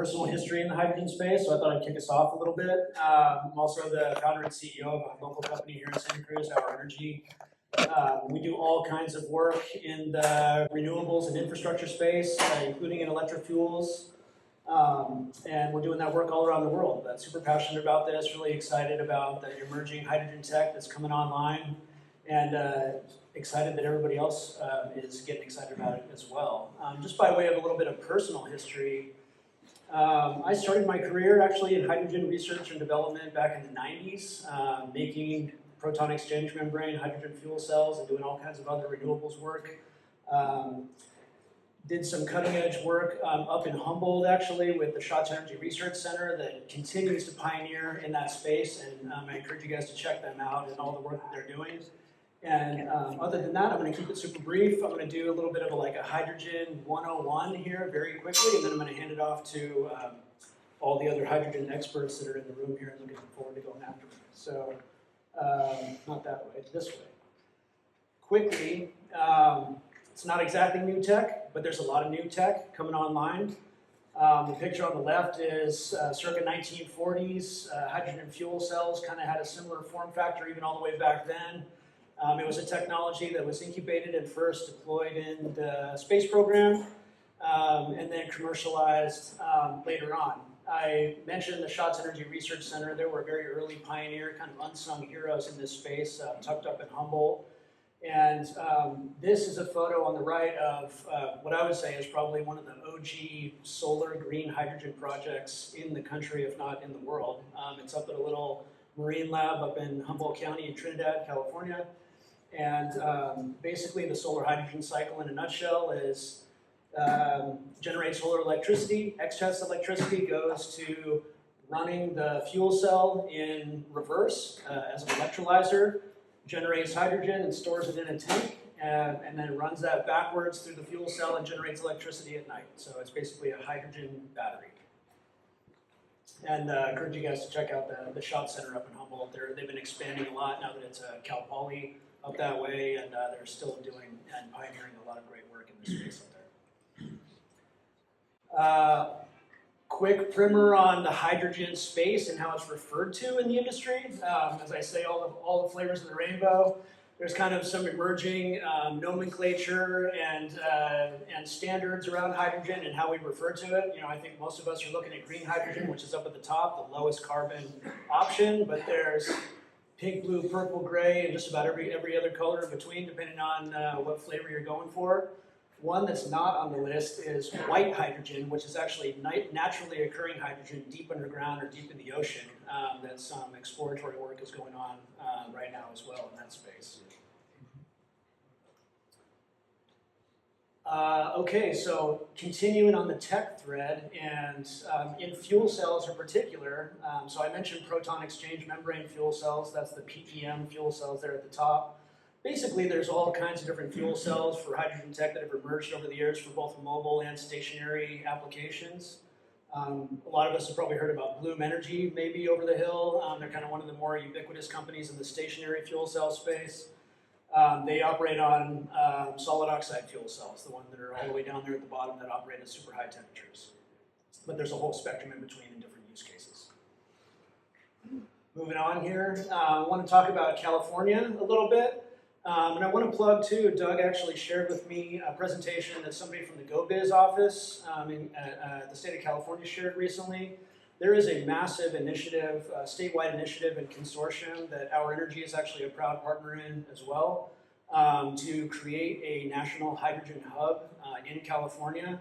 personal history in the hydrogen space, so I thought I'd kick us off a little bit. I'm also the founder and CEO of a local company here in Santa Cruz, OurEnergy. We do all kinds of work in the renewables and infrastructure space, including in electric fuels. And we're doing that work all around the world. I'm super passionate about this, really excited about the emerging hydrogen tech that's coming online, and excited that everybody else is getting excited about it as well. Just by way of a little bit of personal history, I started my career actually in hydrogen research and development back in the 90s, making proton exchange membrane, hydrogen fuel cells, and doing all kinds of other renewables work. Did some cutting edge work up in Humboldt actually with the Schatz Energy Research Center that continues to pioneer in that space, and I encourage you guys to check them out and all the work that they're doing. And other than that, I'm going to keep it super brief. I'm going to do a little bit of a hydrogen 101 here very quickly, and then I'm going to hand it off to all the other hydrogen experts that are in the room here, and looking forward to going after me. So, not that way, this way. Quickly, it's not exactly new tech, but there's a lot of new tech coming online. The picture on the left is circa 1940s. Hydrogen fuel cells kind of had a similar form factor even all the way back then. It was a technology that was incubated and first deployed in the space program and then commercialized later on. I mentioned the Schatz Energy Research Center. They were a very early pioneer, kind of unsung heroes in this space, tucked up in Humboldt. And this is a photo on the right of what I would say is probably one of the OG solar green hydrogen projects in the country, if not in the world. It's up at a little marine lab up in Humboldt County in Trinidad, California. And basically the solar hydrogen cycle in a nutshell is generate solar electricity, excess electricity goes to running the fuel cell in reverse as an electrolyzer, generates hydrogen and stores it in a tank, and then runs that backwards through the fuel cell and generates electricity at night. So it's basically a hydrogen battery. And I encourage you guys to check out the Schatz Center up in Humboldt. They've been expanding a lot now that it's Cal Poly up that way, and they're still doing and pioneering a lot of great work in this space up there. Quick primer on the hydrogen space and how it's referred to in the industry. As I say, all the flavors of the rainbow. There's kind of some emerging nomenclature and standards around hydrogen and how we refer to it. You know, I think most of us are looking at green hydrogen, which is up at the top, the lowest carbon option, but there's pink, blue, purple, gray, and just about every other color in between, depending on what flavor you're going for. One that's not on the list is white hydrogen, which is actually naturally occurring hydrogen deep underground or deep in the ocean. That some exploratory work is going on right now as well in that space. Okay, so continuing on the tech thread, and in fuel cells in particular, so I mentioned proton exchange membrane fuel cells. That's the PEM fuel cells there at the top. Basically, there's all kinds of different fuel cells for hydrogen tech that have emerged over the years for both mobile and stationary applications. A lot of us have probably heard about Bloom Energy, maybe over the hill. They're kind of one of the more ubiquitous companies in the stationary fuel cell space. They operate on solid oxide fuel cells, the ones that are all the way down there at the bottom that operate at super high temperatures. But there's a whole spectrum in between in different use cases. Moving on here, I want to talk about California a little bit. And I want to plug too, Doug actually shared with me a presentation that somebody from the GoBiz office in the state of California shared recently. There is a massive initiative, statewide initiative and consortium that OurEnergy is actually a proud partner in as well, to create a national hydrogen hub in California.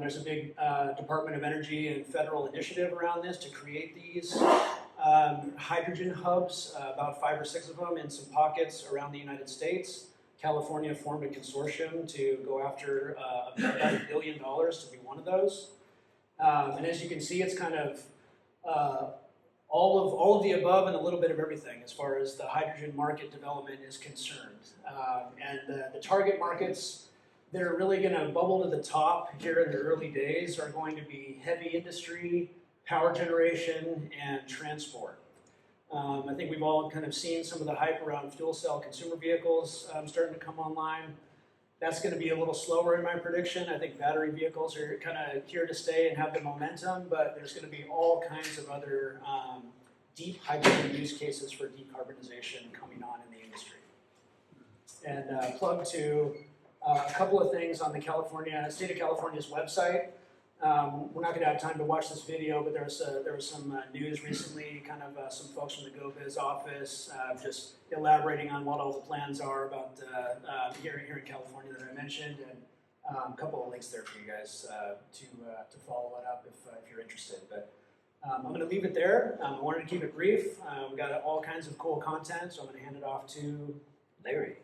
There's a big Department of Energy and federal initiative around this to create these hydrogen hubs, about 5 or 6 of them in some pockets around the United States. California formed a consortium to go after about $1 billion to be one of those. And as you can see, it's kind of all of the above and a little bit of everything as far as the hydrogen market development is concerned. And the target markets that are really going to bubble to the top here in the early days are going to be heavy industry, power generation, and transport. I think we've all kind of seen some of the hype around fuel cell consumer vehicles starting to come online. That's going to be a little slower in my prediction. I think battery vehicles are kind of here to stay and have the momentum, but there's going to be all kinds of other deep hydrogen use cases for decarbonization coming on in the industry. And plug to a couple of things on the State of California's website. We're not going to have time to watch this video, but there was some news recently, kind of some folks from the GoBiz office just elaborating on what all the plans are about here in California that I mentioned, and a couple of links there for you guys to follow it up if you're interested. But I'm going to leave it there. I wanted to keep it brief. We've got all kinds of cool content, so I'm going to hand it off to Larry.